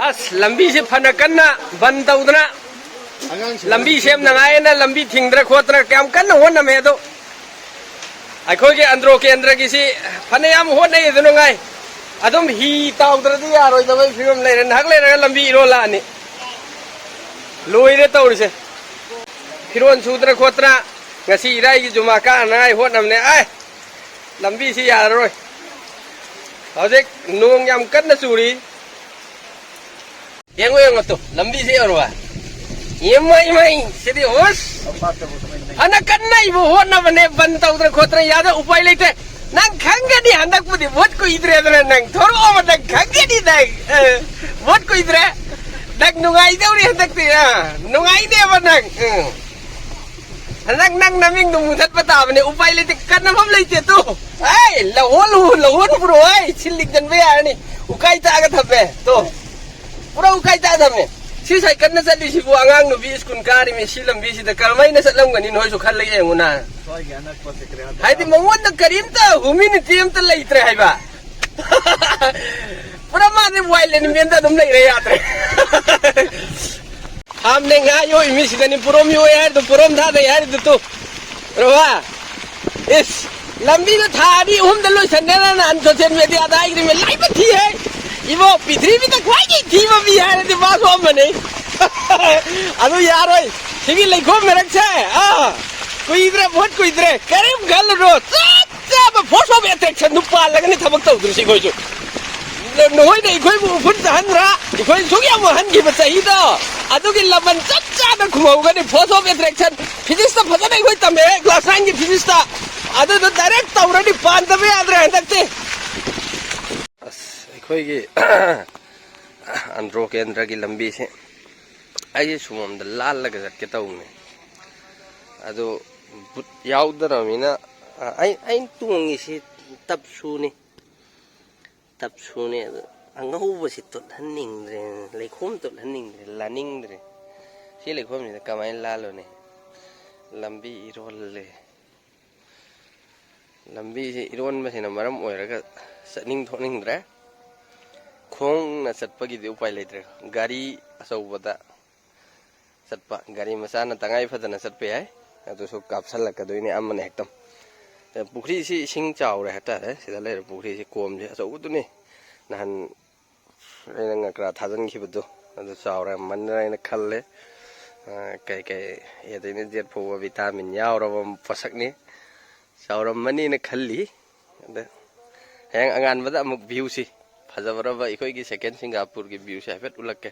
अस लंबी से फन करना बंद तौदना लंबी सेम नंगाए ना लंबी थिंगद्र खोत्र क्या कन्न होना में तो अखोई के अंदरो के अंदर किसी फने याम हो नहीं तो नंगाए अदम ही ताउद्र दी यार होई दवाई फिल्म ले रहे हक ले रहे लंबी रोला ने लोई रे तौर से फिरोन सूत्र खोत्र ngasi irai ki juma ka nai hot namne ai lambi si ya rồi hojek nung yam kan na suri yang yang to lambi si ya rồi yemai mai sidi hos ana kan nai bo hot na bane ban tau tra khotra ya da upai leite nang khanga di handak pudi bot ko idre da nang thoro ma nang khanga di dai bot ko idre dak nungai deuri handak ti nungai de ba nang nang nang naming nung thật bắt đầu này upai lên thì cắt nó không lấy tiền tu, ấy là hôn bro ấy xin lịch dân về này, ukai ta cái thằng về tu, bro ukai ta thằng này, si sai cắt nó sẽ đi sibu angang nu bis kun kari mi silam bis itu kalau main nasi lam ganin hoi sukar lagi yang mana, hai di mawon tak karim ta, humi ni tiam ta lagi ter hai ba, bro mana buai len mienta dum lagi raya ter. हमने यहाँ यो इमिस इतनी पुरोम यो यार तो पुरोम था तो यार तो रोवा इस लंबी तो था अभी हम दलो संडे ना सोशल मीडिया आता है कि मैं लाइव थी है ये वो पिथरी भी तक वाई थी वो भी यार तो बात हो मने अनु यार ओए ठीक है लाइक हो मेरा अच्छा है कोई इधर बहुत कोई इधर करीब गल रो सब फोटो में अट्रैक्शन नुपा लगने थमक तो उधर से कोई जो नोई नहीं कोई वो फुट हन रहा कोई सुगिया वो हन की बचाई तो अदुगी लबन चच्चा न खुमाऊगा ने फोटो में अट्रैक्शन फिजिक्स तो पता नहीं कोई तमे क्लास 9 की फिजिक्स था अदु तो डायरेक्ट तवरनी पान तमे याद रहे तकते बस कोई की अंदरो के अंदर की लंबी से आई सुमम द लाल लगे सट के तौने अदु याउदरमिना आई तुंगी से तब सुने angau si tot haning dre lekhom tot haning dre laning dre si lekhom ni kamai lalo ne lambi irol le lambi si iron ma sina maram oiraga saning thoning dre khong na satpa gi de upai le dre gari asau bada satpa gari masa na tangai phadana satpe ai adu so kapsal la ka doine amane hektam pukri si sing chaw re hata re sida le pukri si kom je asau tu ni nan Ini ngakra thajan ki betul, ada saura mana ini kalle, kayak ya ini dia bawa vitamin ya orang pasak ni, saura mana ini kalli, ada, yang angan betul amuk view sih, pasal berapa ikut ki second Singapura ki view sih, efek ulak ke,